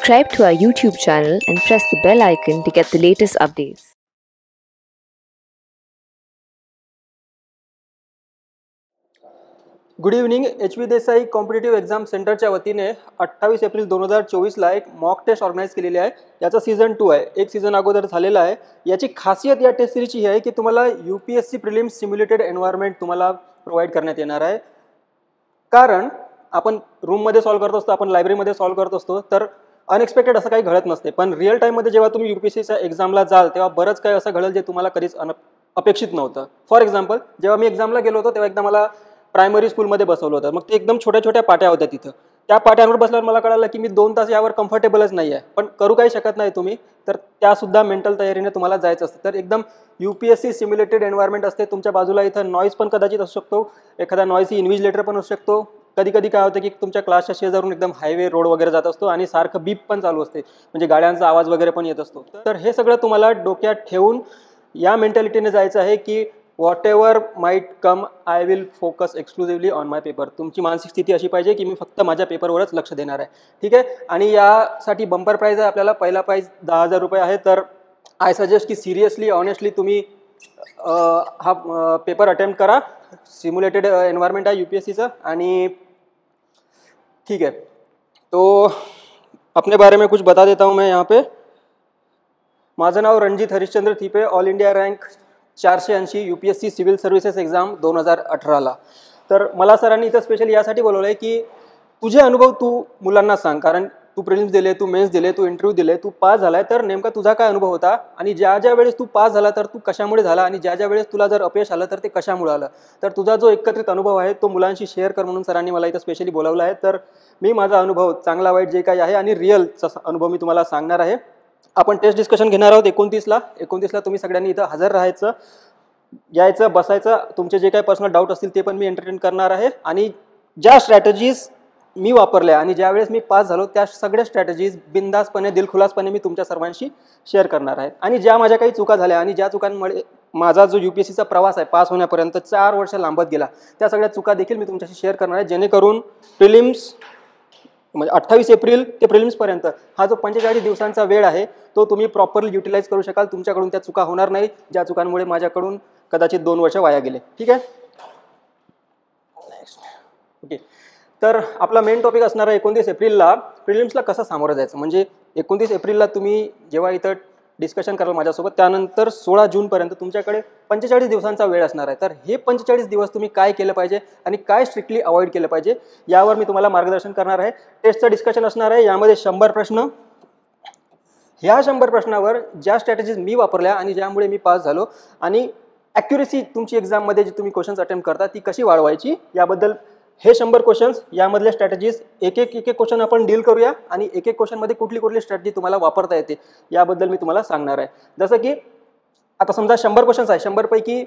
Subscribe to our YouTube channel and press the bell icon to get the latest updates. Good evening. HV Desai competitive exam सेंटरच्या वतीने 28 April 2024ला एक mock taste organise केलेली आहे. याचा season 2 आहे. एक season अगोदर झालेला आहे. याची खासियत या टेस्ट सिरीजची ही आहे की तुम्हाला UPSC प्रिलिम्स सिम्युलेटेड एन्व्हायरमेंट तुम्हाला प्रोव्हाइड करण्यात येणार आहे. कारण आपण रूममध्ये सॉल्व्ह करत असतो, आपण लायब्ररीमध्ये सॉल्व्ह करत असतो, तर अनएक्सपेक्टेड असं काही घडत नसते. पण रिअल टाईममध्ये जेव्हा तुम्ही UPSCच्या एक्झामला जाल तेव्हा बरंच काही असं घडेल जे तुम्हाला कधीच अपेक्षित नव्हतं. फॉर एक्झाम्पल, जेव्हा मी एक्झामला गेलो होतो तेव्हा एकदा मला प्रायमरी स्कूलमध्ये बसवलं होतं. मग ते एकदम छोट्या छोट्या पाट्या होत्या तिथं. त्या पाट्यांवर बसल्यावर मला कळालं की मी 2 तास यावर कम्फर्टेबलच नाही आहे. पण करू काही शकत नाही तुम्ही, तर त्यासुद्धा मेंटल तयारीने तुम्हाला जायचं असतं. तर एकदम UPSC सिम्युलेटेड एन्व्हायरमेंट असते. तुमच्या बाजूला इथं नॉईज पण कदाचित असू शकतो, एखादा नॉईसी इन्व्हिजिलेटर पण असू शकतो. कधी कधी काय होतं की तुमच्या क्लासच्या शेजारून एकदम हायवे रोड वगैरे जात असतो आणि सारखं बीप पण चालू असते, म्हणजे गाड्यांचा आवाज वगैरे पण येत असतो. तर हे सगळं तुम्हाला डोक्यात ठेवून या मेंटॅलिटीने जायचं आहे की what ever might come I will focus exclusively on my paper. तुमची मानसिक स्थिती अशी पाहिजे की मी फक्त माझ्या पेपरवरच लक्ष देणार आहे. ठीक आहे. आणि यासाठी बंपर प्राईज आहे आपल्याला. पहिला प्राईज 10,000 रुपये आहे. तर आय सजेस्ट की सिरियसली ऑनेस्टली तुम्ही हा पेपर अटेम्प्ट करा. सिम्युलेटेड एन्व्हायरमेंट आहे UPSCचं. आणि ठीक है, तो अपने बारे में कुछ बता देता हूँ मैं यहाँ पे. माझं नाव Ranjit Harishchandra Thipe, all India rank 480 UPSC civil services exam 2018ला. तर मला सरांनी इथं स्पेशली यासाठी बोलवलं आहे की तुझे अनुभव तू मुलांना सांग. कारण तू प्रिलिम्स दिले, तू मेन्स दिले, तू इंटरव्ह्यू दिले, तू पास झालाय, तर नेमका तुझा काय अनुभव होता आणि ज्या ज्या वेळेस तू पास झाला तर तू कशामुळे झाला आणि ज्या ज्या वेळेस तुला जर अपयश आलं तर ते कशामुळे आलं. तर तुझा जो एकत्रित अनुभव आहे तो मुलांशी शेअर कर म्हणून सरांनी मला इथं स्पेशली बोलावलं आहे. तर मी माझा अनुभव चांगला वाईट जे काही आहे आणि रिअलचा अनुभव मी तुम्हाला सांगणार आहे. आपण टेस्ट डिस्कशन घेणार आहोत 29ला तुम्ही सगळ्यांनी इथं हजर राहायचं, यायचं, बसायचं. तुमचे जे काही पर्सनल डाऊट असतील ते पण मी एंटरटेन करणार आहे. आणि ज्या स्ट्रॅटेजीज मी वापरल्या आणि ज्यावेळेस मी पास झालो त्या सगळ्या स्ट्रॅटेजीज बिंदासपणे, दिलखुलासपणे मी तुमच्या सर्वांशी शेअर करणार आहे. आणि ज्या माझ्या काही चुका झाल्या आणि ज्या चुकांमुळे माझा जो UPSCचा प्रवास आहे पास होण्यापर्यंत 4 वर्ष लांबत गेला, त्या सगळ्या चुका देखील मी तुमच्याशी शेअर करणार आहे. जेणेकरून प्रिलिम्स म्हणजे 28 एप्रिल ते प्रिलिम्सपर्यंत हा जो 45 दिवसांचा वेळ आहे तो तुम्ही प्रॉपरली युटिलाइज करू शकाल. तुमच्याकडून त्या चुका होणार नाही ज्या चुकांमुळे माझ्याकडून कदाचित 2 वर्ष वाया गेले. ठीक आहे. ओके. तर आपला मेन टॉपिक असणार आहे 29 एप्रिलला प्रिलिम्सला कसं सामोरं जायचं. म्हणजे 29 एप्रिलला तुम्ही जेव्हा इथं डिस्कशन कराल माझ्यासोबत, त्यानंतर 16 जूनपर्यंत तुमच्याकडे 45 दिवसांचा वेळ असणार आहे. तर हे 45 दिवस तुम्ही काय केलं पाहिजे आणि काय स्ट्रिक्टली अवॉइड केलं पाहिजे यावर मी तुम्हाला मार्गदर्शन करणार आहे. टेस्टचं डिस्कशन असणार आहे. यामध्ये 100 प्रश्न. ह्या 100 प्रश्नावर ज्या स्ट्रॅटेजीज मी वापरल्या आणि ज्यामुळे मी पास झालो आणि ॲक्युरेसी तुमची एक्झाममध्ये जी तुम्ही क्वेश्चन्स अटेम्प्ट करता ती कशी वाढवायची याबद्दल हे 100 क्वेश्चन्स, यामधल्या स्ट्रॅटेजीज एक एक क्वेश्चन आपण डील करूया आणि एक क्वेश्चनमध्ये कुठली स्ट्रॅटेजी तुम्हाला वापरता येते याबद्दल मी तुम्हाला सांगणार आहे. जसं की आता समजा 100 क्वेश्चन्स आहे, 100 पैकी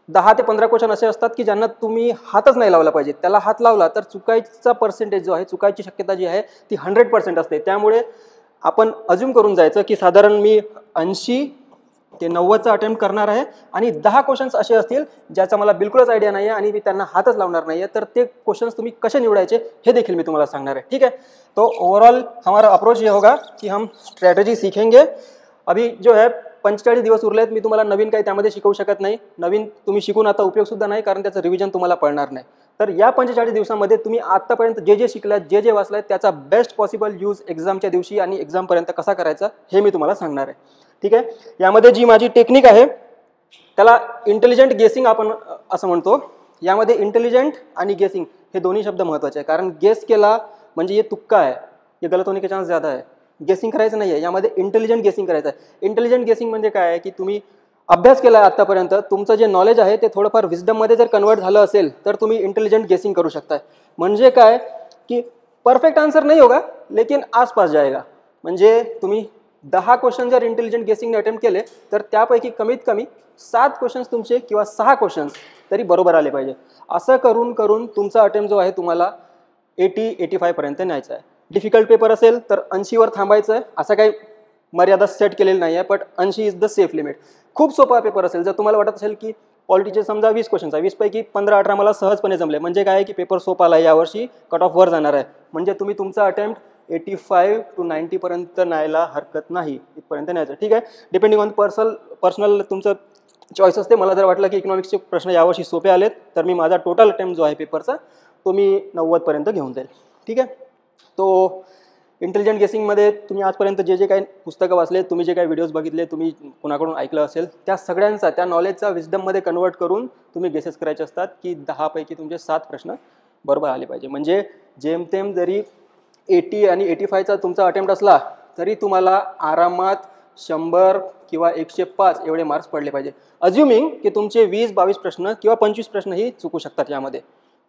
10 ते 15 क्वेश्चन असे असतात की ज्यांना तुम्ही हातच नाही लावला पाहिजे. त्याला हात लावला तर चुकायचा पर्सेंटेज जो आहे, चुकायची शक्यता जी आहे ती 100% असते. त्यामुळे आपण अज्युम करून जायचं की साधारण मी 80 ते 90चा अटेम्प्ट करणार आहे आणि 10 क्वेश्चन्स असे असतील ज्याचा मला बिलकुलच आयडिया नाही आहे आणि मी त्यांना हातच लावणार नाही आहे. तर ते क्वेश्चन्स तुम्ही कसे निवडायचे हे देखील मी तुम्हाला सांगणार आहे. ठीक है. तो ओवरऑल हमारा अप्रोच ये होगा कि हम स्ट्रैटेजी सीखेंगे. अभी जो है 45 दिवस उरले आहेत. मी तुम्हाला नवीन काही त्यामध्ये शिकवू शकत नाही. नवीन तुम्ही शिकून आता उपयोगसुद्धा नाही, कारण त्याचं रिव्हिजन तुम्हाला पडणार नाही. तर या 45 दिवसामध्ये तुम्ही आत्तापर्यंत जे जे शिकलात, जे जे वाचलात त्याचा बेस्ट पॉसिबल यूज एक्झामच्या दिवशी आणि एक्झामपर्यंत कसा करायचा हे मी तुम्हाला सांगणार आहे. ठीक आहे. यामध्ये जी माझी टेक्निक आहे त्याला इंटेलिजंट गेसिंग आपण असं म्हणतो. यामध्ये इंटेलिजंट आणि गेसिंग हे दोन्ही शब्द महत्त्वाचे आहे. कारण गेस केला म्हणजे ये तुक्का आहे, ये गलत होने के चान्स ज़्यादा आहे. गेसिंग करायचं नाही आहे, यामध्ये इंटेलिजंट गेसिंग करायचं आहे. इंटेलिजंट गेसिंग म्हणजे काय आहे की तुम्ही अभ्यास केला आहे आत्तापर्यंत, तुमचं जे नॉलेज आहे ते थोडंफार विजडममध्ये जर कन्वर्ट झालं असेल तर तुम्ही इंटेलिजंट गेसिंग करू शकताय. म्हणजे काय की परफेक्ट आन्सर नाही होगा लेकिन आसपास जाएगा. म्हणजे तुम्ही 10 क्वेश्चन जर इंटेलिजंट गेसिंगने अटेम्प्ट केले तर त्यापैकी कमीत कमी 7 क्वेश्चन्स तुमचे किंवा 6 क्वेश्चन्स तरी बरोबर आले पाहिजे. असं करून करून तुमचा अटेम्प्ट जो आहे तुम्हाला 80-85 पर्यंत न्यायचा आहे. डिफिकल्ट पेपर असेल तर 80वर थांबायचं आहे. असं काही मर्यादा सेट केलेली नाही आहे, but 80 is the safe limit. खूप सोपा पेपर असेल, जर तुम्हाला वाटत असेल की पॉलिटीचे समजा 20 क्वेश्चन्स आहे, 20 पैकी 15-18 मला सहजपणे जमले, म्हणजे काय की पेपर सोपा आला, यावर्षी कट ऑफ वर जाणार आहे, म्हणजे तुम्ही तुमचा अटेम्प्ट 85 to 90 पर्यंत न्यायला हरकत नाही, इथपर्यंत न्यायचं. ठीक आहे, डिपेंडिंग ऑन पर्सनल तुमचं चॉईस असते. मला जर वाटलं की इकॉनॉमिक्सचे प्रश्न यावर्षी सोपे आलेत तर मी माझा टोटल अटेम्प्ट जो आहे पेपरचा तो मी 90 पर्यंत घेऊन जाईल. ठीक आहे, तो इंटेलिजंट गेसिंगमध्ये तुम्ही आजपर्यंत जे काही पुस्तकं वाचले, तुम्ही जे काही व्हिडिओज बघितले, तुम्ही कुणाकडून ऐकलं असेल, त्या सगळ्यांचा त्या नॉलेजचा विजडममध्ये कन्वर्ट करून तुम्ही गेसेस करायचे असतात की 10 पैकी तुमचे 7 प्रश्न बरोबर आले पाहिजे. म्हणजे जेमतेम जरी 80 आणि 85चा तुमचा अटेम्प्ट असला तरी तुम्हाला आरामात 100 किंवा 105 एवढे मार्क्स पडले पाहिजे. अज्युमिंग की तुमचे 20-22 प्रश्न किंवा 25 प्रश्नही चुकू शकतात यामध्ये.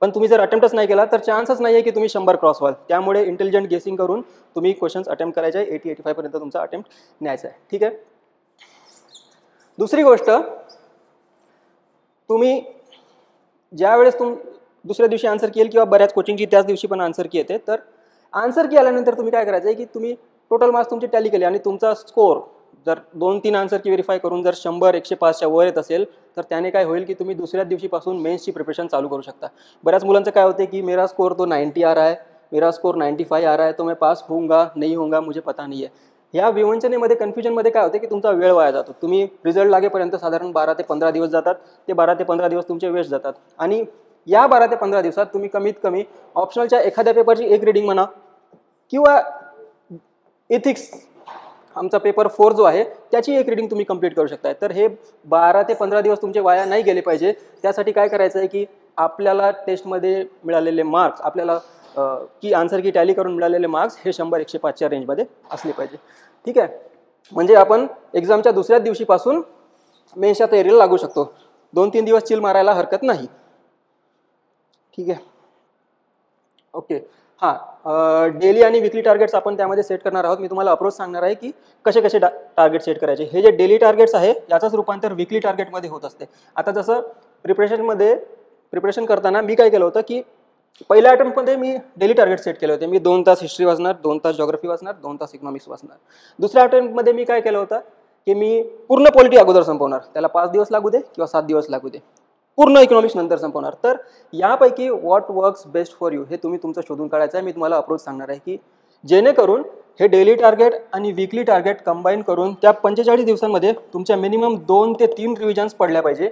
पण तुम्ही जर अटेम्प्टच नाही केला तर चान्सच नाही आहे की तुम्ही 100 क्रॉस व्हाल. त्यामुळे इंटेलिजंट गेसिंग करून तुम्ही क्वेश्चन्स अटेम्प्ट करायचे आहे. 80-85 पर्यंत तुमचा अटेम्प्ट न्यायचा आहे. ठीक आहे, दुसरी गोष्ट, तुम्ही ज्यावेळेस दुसऱ्या दिवशी आन्सर की येईल किंवा बऱ्याच कोचिंगची त्याच दिवशी पण आन्सर की येते, तर आन्सर की आल्यानंतर तुम्ही काय करायचं आहे की तुम्ही टोटल मार्क्स तुमचे टॅली केले आणि तुमचा स्कोर जर 2-3 आन्सर की व्हेरीफाय करून जर 100-105च्या वर येत असेल तर त्याने काय होईल की तुम्ही दुसऱ्या दिवशीपासून मेन्सची प्रिपरेशन चालू करू शकता. बऱ्याच मुलांचं काय होते की मेरा स्कोर तो 90 आ रहा है, मेरा स्कोर 95 आ रहा है, तो मैं पास होऊंगा नहीं होऊंगा मुझे पता नहीं है. ह्या विवंचनेमध्ये कन्फ्युजनमध्ये काय होते की तुमचा वेळ वाया जातो. तुम्ही रिझल्ट लागेपर्यंत साधारण 12 ते 15 दिवस जातात. ते 12 ते 15 दिवस तुमचे वेस्ट जातात आणि या 12 ते 15 दिवसात तुम्ही कमीत कमी ऑप्शनलच्या एखाद्या पेपरची एक रीडिंग म्हणा किंवा इथिक्स आमचा पेपर 4 जो आहे त्याची एक रीडिंग तुम्ही कंप्लीट करू शकताय. तर हे 12 ते 15 दिवस तुमचे वाया नाही गेले पाहिजे. त्यासाठी काय करायचं आहे की आपल्याला टेस्टमध्ये मिळालेले मार्क्स, आपल्याला की आन्सर की टॅली करून मिळालेले मार्क्स हे 100-105च्या रेंजमध्ये असले पाहिजे. ठीक आहे, म्हणजे आपण एक्झामच्या दुसऱ्या दिवशीपासून मेन्सच्या तयारीला लागू शकतो. 2-3 दिवस चिल मारायला हरकत नाही. ठीक आहे, ओके. हां, डेली आणि विकली टार्गेट्स आपण त्यामध्ये सेट करणार आहोत. मी तुम्हाला अप्रोच सांगणार आहे की कसे कसे टार्गेट सेट करायचे. हे जे डेली टार्गेट्स आहे याचंच रूपांतर विकली टार्गेटमध्ये होत असते. आता जसं प्रिपरेशन करताना मी काय केलं होतं की पहिल्या अटेम्प्टमध्ये मी डेली टार्गेट सेट केले होते. मी 2 तास हिस्ट्री वाचणार, 2 तास जॉग्राफी वाचणार, 2 तास इकॉनॉमिक्स वाचणार. दुसऱ्या अटेम्प्टमध्ये मी काय केलं होतं की मी पूर्ण पॉलिटी अगोदर संपवणार. त्याला 5 दिवस लागू दे किंवा 7 दिवस लागू दे, पूर्ण इकॉनॉमिक्स नंतर संपवणार. तर यापैकी what works best for you हे तुम्ही तुमचं शोधून काढायचं आहे. मी तुम्हाला अप्रोच सांगणार आहे की जेणेकरून हे डेली टार्गेट आणि वीकली टार्गेट कंबाईन करून त्या 45 दिवसांमध्ये तुमच्या मिनिमम 2 ते 3 रिव्हिजन्स पडल्या पाहिजे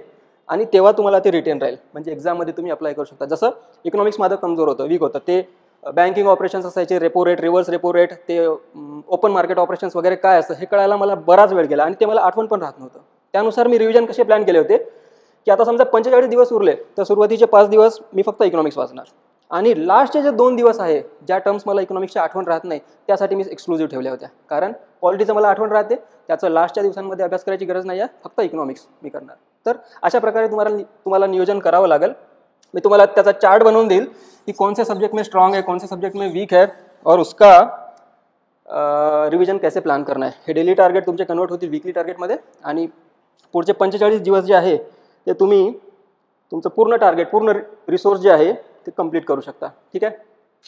आणि तेव्हा तुम्हाला ते रिटेन राहील. म्हणजे एक्झाममध्ये तुम्ही अप्लाय करू शकता. जसं इकॉनॉमिक्स माझं कमजोर होतं, वीक होतं, ते बँकिंग ऑपरेशन्स असायचे, repo rate, reverse repo rate, ते ओपन मार्केट ऑपरेशन्स वगैरे काय असतं हे कळायला मला बराच वेळ गेला आणि ते मला आठवण पण राहत नव्हतं. त्यानुसार मी रिव्हिजन कसे प्लॅन केले होते की आता समजा 45 दिवस उरले तर सुरुवातीचे 5 दिवस मी फक्त इकॉनॉमिक्स वाचणार आणि लास्टचे जे 2 दिवस आहे ज्या टर्म्स मला इकॉनॉमिक्सची आठवण राहत नाही त्यासाठी मी एक्सक्लुझिव्ह ठेवल्या होत्या. कारण पॉलिटीचं मला आठवण राहते, त्याचं लास्टच्या दिवसांमध्ये अभ्यास करायची गरज नाही आहे, फक्त इकॉनॉमिक्स मी करणार. तर अशा प्रकारे तुम्हाला नियोजन करावं लागेल. मैं तुम्हाला त्याचा चार्ट बनवून देईल कि कौन से सब्जेक्ट में स्ट्रांग है, कौन से सब्जेक्ट में वीक है और उसका रिविजन कैसे प्लान करना है. हे डेली टार्गेट तुमचे कन्वर्ट होतील वीकली टार्गेटमध्ये आणि पुढचे 45 दिवस जे आहे ते तुम्ही तुमचं पूर्ण टार्गेट, पूर्ण रिसोर्स जे आहे ते कंप्लीट करू शकता. ठीक आहे,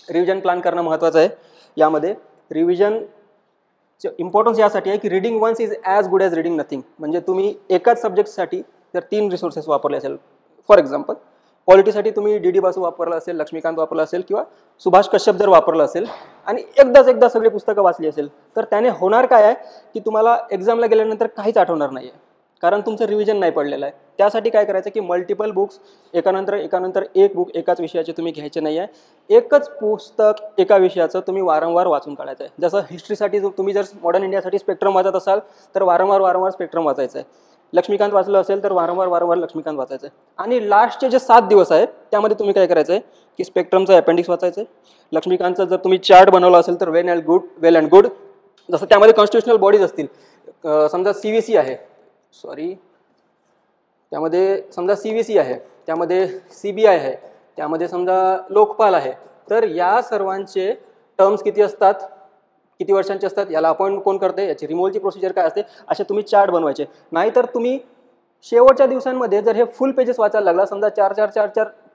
रिव्हिजन प्लान करणं महत्त्वाचं आहे. यामध्ये रिव्हिजनचं इम्पॉर्टन्स यासाठी आहे की reading once is as good as reading nothing. म्हणजे तुम्ही एकाच सब्जेक्टसाठी जर 3 रिसोर्सेस वापरले असेल, फॉर एक्झाम्पल पॉलिटीसाठी तुम्ही डी बासू वापरलं असेल, लक्ष्मीकांत वापरलं असेल किंवा सुभाष कश्यप जर वापरलं असेल आणि एकदा सगळे पुस्तकं वाचली असेल तर त्याने होणार काय आहे की तुम्हाला एक्झामला गेल्यानंतर काहीच आठवणार नाही आहे, कारण तुमचं रिव्हिजन नाही पडलेलं आहे. त्यासाठी काय करायचं की मल्टिपल बुक्स एकानंतर एक बुक एकाच विषयाचे तुम्ही घ्यायचे नाही आहे. एकच पुस्तक एका विषयाचं तुम्ही वारंवार वाचून काढायचं आहे. जसं हिस्ट्रीसाठी तुम्ही जर मॉडर्न इंडियासाठी स्पेक्ट्रम वाचत असाल तर वारंवार स्पेक्ट्रम वाचायचं आहे. लक्ष्मीकांत वाचलं असेल तर वारंवार लक्ष्मीकांत वाचायचं आहे. आणि लास्टचे जे 7 दिवस आहेत त्यामध्ये तुम्ही काय करायचं आहे की स्पेक्ट्रमचं अपेंडिक्स वाचायचं आहे. लक्ष्मीकांतचं जर तुम्ही चार्ट बनवला असेल तर वेल अँड गुड. जसं त्यामध्ये कॉन्स्टिट्युशनल बॉडीज असतील, समजा CVC आहे, त्यामध्ये समजा CVC आहे, त्यामध्ये CBI आहे, त्यामध्ये समजा लोकपाल आहे. तर या सर्वांचे टर्म्स किती असतात, किती वर्षांचे असतात, याला अपॉइंट कोण करते, याची रिमूव्हलची प्रोसिजर काय असते, असे तुम्ही चार्ट बनवायचे. नाहीतर तुम्ही शेवटच्या दिवसांमध्ये जर हे फुल पेजेस वाचायला लागला, समजा 4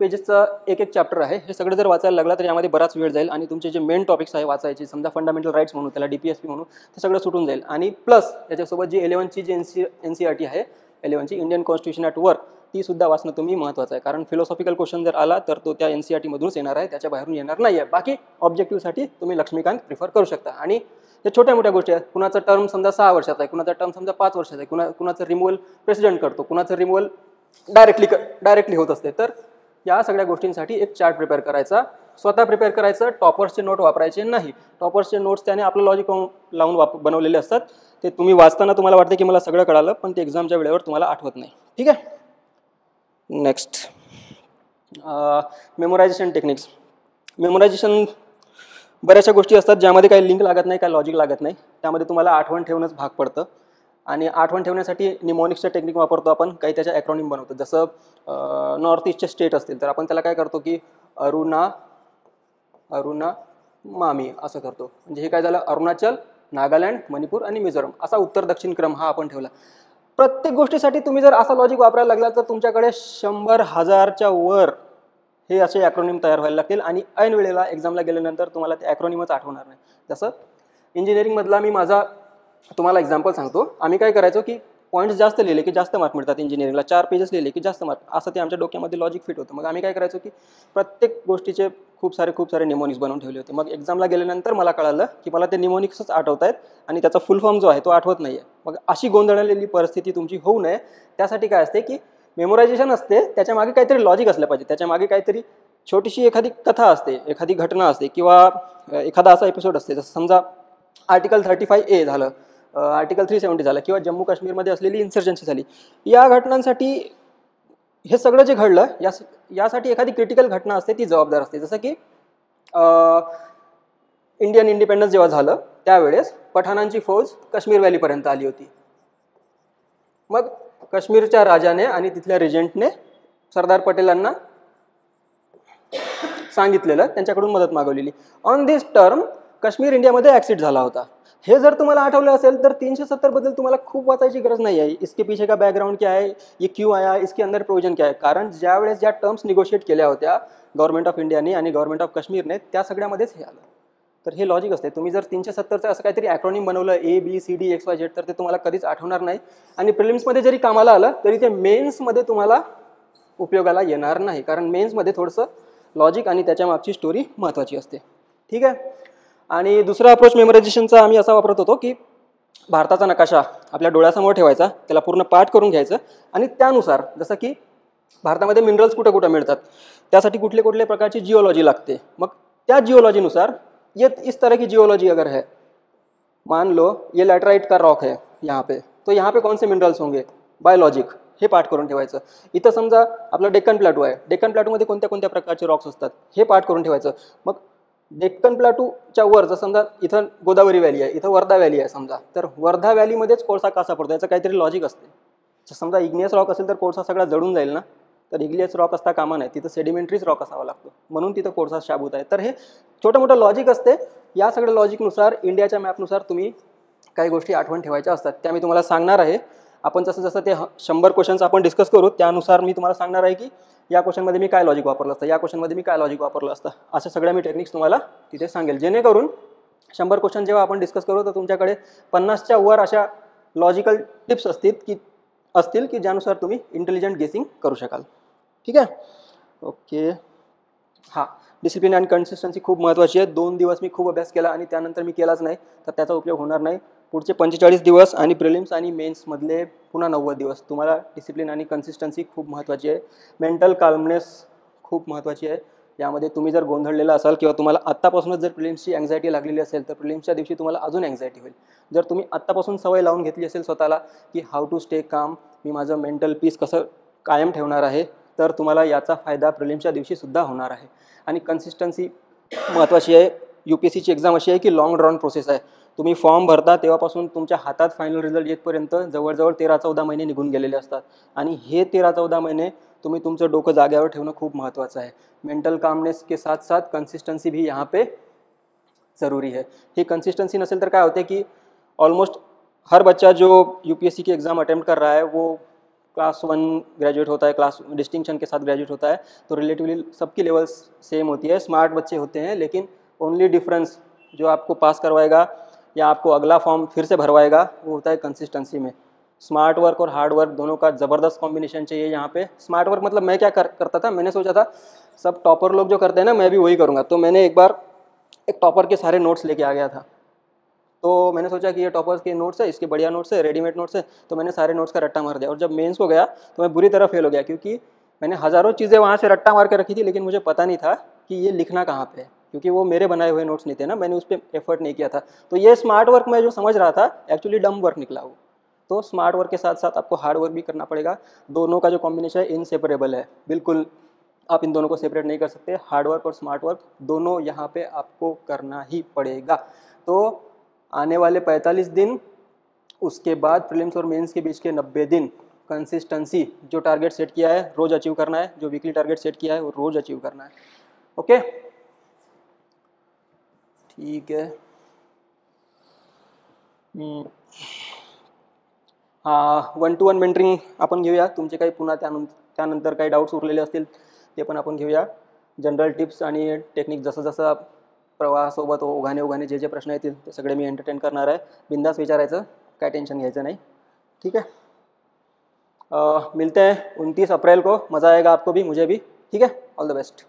पेजेसचं एक चॅप्टर आहे, हे सगळं जर वाचायला लागला तर यामध्ये बराच वेळ जाईल आणि तुमचे जे मेन टॉपिक्स आहे वाचायचे, समजा फंडामेंटल राईट्स म्हणून, त्याला DPSP म्हणून, ते सगळं सुटून जाईल. आणि प्लस याच्यासोबत जी 11ची जी NCERT आहे, 11ची इंडियन कॉन्स्टिट्यूशन ॲट वर्क, ती सुद्धा वाचणं तुम्ही महत्त्वाचं आहे, कारण फिलॉसॉफिकल क्वेश्चन जर आला तर तो त्या NCERT मधूनच येणार आहे, त्याच्या बाहेरून येणार नाही आहे. बाकी ऑब्जेक्टिव्हसाठी तुम्ही लक्ष्मीकांत प्रिफर करू शकता. आणि या छोट्या मोठ्या गोष्टी आहेत, कुणाचा टर्म समजा 6 वर्षाचा आहे, कुणाचा टर्म समजा 5 वर्षाचा आहे, कुणाचं रिमूव्हल प्रेसिडेंट करतो, कुणाचं रिमूव्हल डायरेक्टली होत असते. तर या सगळ्या गोष्टींसाठी एक चार्ट प्रिपेअर करायचा, स्वतः प्रिपेअर करायचं. टॉपर्सचे नोट वापरायचे नाही. टॉपर्सचे नोट्स त्याने आपलं लॉजिक लावून बनवलेले असतात. ते तुम्ही वाचताना तुम्हाला वाटते की मला सगळं कळालं, पण ते एक्झामच्या वेळेवर तुम्हाला आठवत नाही. ठीक आहे. Next, memorisation techniques. मेमोरायझेशन बऱ्याचशा गोष्टी असतात ज्यामध्ये काही लिंक लागत नाही, काही लॉजिक लागत नाही. त्यामध्ये तुम्हाला आठवण ठेवणंच भाग पडतं. आणि आठवण ठेवण्यासाठी निमोनिक्सचं टेक्निक वापरतो आपण. काही त्याच्या ॲक्रॉनिम बनवतो. जसं नॉर्थ ईस्टचे स्टेट असतील तर आपण त्याला काय करतो की अरुणा मामी असं करतो. म्हणजे हे काय झालं, अरुणाचल, नागालँड, मणिपूर आणि मिझोरम असा उत्तर दक्षिण क्रम हा आपण ठेवला. प्रत्येक गोष्टीसाठी तुम्ही जर असा लॉजिक वापरायला लागला तर तुमच्याकडे 100,000च्या वर हे असे ॲक्रॉनिम तयार व्हायला लागतील. आणि ऐन वेळेला एक्झामला गेल्यानंतर तुम्हाला ते ॲक्रॉनिमच आठवणार नाही. जसं इंजिनिअरिंगमधला मी माझा तुम्हाला एक्झाम्पल सांगतो. आम्ही काय करायचो की पॉईंट्स जास्त लिहिले की जास्त मार्क मिळतात. इंजिनिअरिंगला 4 पेजेस लिहिले की जास्त मार्क, असं ते आमच्या डोक्यामध्ये लॉजिक फिट होतं. मग आम्ही काय करायचो की प्रत्येक गोष्टीचे खूप सारे निमोनिक्स बनवून ठेवले होते. मग एक्झामला गेल्यानंतर मला कळालं की मला ते निमोनिक्सच आठवत आहेत आणि त्याचा फुल फॉर्म जो आहे तो आठवत नाही आहे. मग अशी गोंधळलेली परिस्थिती तुमची होऊ नये त्यासाठी काय असते की मेमोरायझेशन असते, त्याच्या मागे काहीतरी लॉजिक असलं पाहिजे. त्याच्या मागे काहीतरी छोटीशी एखादी कथा असते, एखादी घटना असते किंवा एखादा असा एपिसोड असते. जसं समजा आर्टिकल 35A झालं, आर्टिकल 370 झालं किंवा जम्मू काश्मीरमध्ये असलेली इन्सर्जन्सी झाली. या घटनांसाठी हे सगळं जे घडलं यासाठी एखादी क्रिटिकल घटना असते ती जबाबदार असते. जसं की इंडियन इंडिपेंडन्स जेव्हा झालं त्यावेळेस पठाणांची फौज काश्मीर व्हॅलीपर्यंत आली होती. मग काश्मीरच्या राजाने आणि तिथल्या रेजंटने सरदार पटेलांना सांगितलेलं, त्यांच्याकडून मदत मागवलेली. ऑन दिस टर्म काश्मीर इंडियामध्ये ॲक्सिड झाला होता. हे जर तुम्हाला आठवलं असेल तर 370 बद्दल तुम्हाला खूप वाचायची गरज नाही आहे. इसके पीछे का बॅकग्राऊंड क्या है, ये क्यों आया, इसके अंदर प्रोविजन क्या है. कारण ज्यावेळेस ज्या टर्म्स निगोशिएट केल्या होत्या गव्हर्नमेंट ऑफ इंडियाने आणि गव्हर्नमेंट ऑफ काश्मीरने त्या सगळ्यामध्येच हे आलं. तर हे लॉजिक असते. तुम्ही जर 370चं असं काहीतरी ॲक्रॉनिम बनवलं ABCD XYZ तर ते तुम्हाला कधीच आठवणार नाही. आणि प्रिलिम्समध्ये जरी कामाला आलं तरी ते मेन्समध्ये तुम्हाला उपयोगाला येणार नाही, कारण मेन्समध्ये थोडंसं लॉजिक आणि त्याच्या मागची स्टोरी महत्त्वाची असते. ठीक आहे. आणि दुसरा अप्रोच मेमोरायझेशनचा आम्ही असा वापरत होतो की भारताचा नकाशा आपल्या डोळ्यासमोर ठेवायचा, त्याला पूर्ण पाठ करून घ्यायचं आणि त्यानुसार जसं की भारतामध्ये मिनरल्स कुठं कुठं मिळतात, त्यासाठी कुठले कुठले प्रकारची जिओलॉजी लागते. मग त्या जिओलॉजीनुसार ये इस तरह की जियोलॉजी अगर है, मान लो ये लैटराइट का रॉक है यहाँ पे, तो यहाँ पे कौन से मिनरल्स होंगे, बायोलॉजिक, हे पाठ करून ठेवायचं. इथं समजा आपलं डेक्कन प्लॅटू आहे, डेक्कन प्लॅटूमध्ये कोणत्या कोणत्या प्रकारचे रॉक्स असतात हे पाठ करून ठेवायचं. मग डेक्कन प्लॅटूच्या वर जर समजा इथं गोदावरी व्हॅली आहे, इथं वर्धा व्हॅली आहे समजा, तर वर्धा व्हॅलीमध्येच कोळसा का सापडतो याचं काहीतरी लॉजिक असते. समजा इग्नियस रॉक असेल तर कोळसा सगळा जळून जाईल ना, तर इग्नियस रॉक असता कामा नाही, तिथं सेडिमेंटरीज रॉक असावा लागतो, म्हणून तिथं कोळसा शाबूत आहे. तर हे छोटं मोठं लॉजिक असते. या सगळ्या लॉजिकनुसार इंडियाच्या मॅपनुसार तुम्ही काही गोष्टी आठवण ठेवायच्या असतात, त्या मी तुम्हाला सांगणार आहे. आपण जसं जसं ते 100 क्वेश्चन्स आपण डिस्कस करू त्यानुसार मी तुम्हाला सांगणार आहे की या क्वेश्चनमध्ये मी काय लॉजिक वापरलं असतं, या क्वेश्चनमध्ये मी काय लॉजिक वापरलं असतं, अशा सगळ्या मी टेक्निक्स तुम्हाला तिथे सांगेल. जेणेकरून 100 क्वेश्चन जेव्हा आपण डिस्कस करू तर तुमच्याकडे 50च्या वर अशा लॉजिकल टिप्स असतील की ज्यानुसार तुम्ही इंटेलिजंट गेसिंग करू शकाल. ठीक आहे. ओके. हां, डिसिप्लिन आणि कन्सिस्टन्सी खूप महत्त्वाची आहे. 2 दिवस मी खूप अभ्यास केला आणि त्यानंतर मी केलाच नाही तर त्याचा उपयोग होणार नाही. पुढचे 45 दिवस आणि प्रिलिम्स आणि मेन्समधले पुन्हा 90 दिवस तुम्हाला डिसिप्लिन आणि कन्सिस्टन्सी खूप महत्त्वाची आहे. मेंटल काल्मनेस खूप महत्त्वाची आहे. यामध्ये तुम्ही जर गोंधळलेला असाल किंवा तुम्हाला आत्तापासूनच जर प्रिलिम्सची अँक्झायटी लागलेली असेल तर प्रिलिम्सच्या दिवशी तुम्हाला अजून अँक्झायटी होईल. जर तुम्ही आत्तापासून सवय लावून घेतली असेल स्वतःला की हाऊ टू स्टे काम, मी माझं मेंटल पीस कसं कायम ठेवणार आहे, तर तुम्हाला याचा फायदा प्रिलिम्सच्या दिवशीसुद्धा होणार आहे. आणि कन्सिस्टन्सी महत्त्वाची आहे. UPSCची एक्झाम अशी आहे की लॉंग ड्रॉन प्रोसेस आहे. तुम्ही फॉर्म भरता तेव्हापासून तुमच्या हातात फायनल रिझल्ट येतपर्यंत जवळजवळ 13-14 महिने निघून गेलेले असतात आणि हे 13-14 महिने तुम्ही तुमचं डोकं जाग्यावर ठेवणं खूप महत्त्वाचं आहे. मेंटल कामनेस के साथ साथ कंसिस्टेंसी भी यहाँ पे ज़रूरी है. ही कंसिस्टेंसी नसेल तर काय होते कि ऑलमोस्ट हर बच्चा जो UPSC की एग्ज़ाम अटेम्प्ट कर रहा है वो क्लास 1 ग्रेजुएट होता है, क्लास डिस्टिंक्शन के साथ ग्रेजुएट होता है, तो रिलेटिवली सबकी लेवल्स सेम होती है. स्मार्ट बच्चे होते हैं, लेकिन ओनली डिफरेंस जो आपको पास करवाएगा या आपको अगला फॉर्म फिर से भरवाएगा वो होता है कंसिस्टेंसी में. स्मार्ट वर्क और हार्ड वर्क दोनों का ज़बरदस्त कॉम्बिनेशन चाहिए यहाँ पे। स्मार्ट वर्क मतलब मैं क्या करता था, मैंने सोचा था सब टॉपर लोग जो करते हैं ना, मैं भी वही करूँगा। तो मैंने एक बार एक टॉपर के सारे नोट्स लेके आ गया था। तो मैंने सोचा कि ये टॉपर्स के नोट्स है, इसके बढ़िया नोट्स है, रेडीमेड नोट्स है, तो मैंने सारे नोट्स का रट्टा मार दिया। और जब मेंस को गया तो मैं बुरी तरह फेल हो गया, क्योंकि मैंने हज़ारों चीज़ें वहाँ से रट्टा मार के रखी थी, लेकिन मुझे पता नहीं था कि ये लिखना कहाँ पे है, क्योंकि वो मेरे बनाए हुए नोट्स नहीं थे ना, मैंने उस पर एफर्ट नहीं किया था। तो ये स्मार्ट वर्क मैं जो समझ रहा था, एक्चुअली डम वर्क निकला वो। तो स्मार्ट वर्क के साथ साथ आपको हार्ड वर्क भी करना पड़ेगा। दोनों का जो कॉम्बिनेशन है इनसेपरेबल है, बिल्कुल आप इन दोनों को सेपरेट नहीं कर सकते। हार्ड वर्क और स्मार्ट वर्क दोनों यहाँ पे आपको करना ही पड़ेगा। तो आने वाले 45 दिन, उसके बाद प्रीलिम्स और मेंस के बीच के 90 दिन कंसिस्टेंसी, जो टारगेट सेट किया है रोज़ अचीव करना है, जो वीकली टारगेट सेट किया है वो रोज़ अचीव करना है। ओके, ठीक है। हां, 1-to-1 मेंटरिंग आपण घेऊया. तुमचे काही पुन्हा त्यानंतर काही डाऊट्स उरलेले असतील ते पण आपण घेऊया. जनरल टिप्स आणि टेक्निक जसं जसं प्रवाहासोबत ओघाने जे प्रश्न येतील ते सगळे मी एंटरटेन करणार आहे. बिंदास विचारायचं, काय टेंशन घ्यायचं नाही. ठीक है, मिलते हैं 29 अप्रैल को. मज़ा आएगा आपको भी, मुझे भी. ठीक है, ऑल द बेस्ट.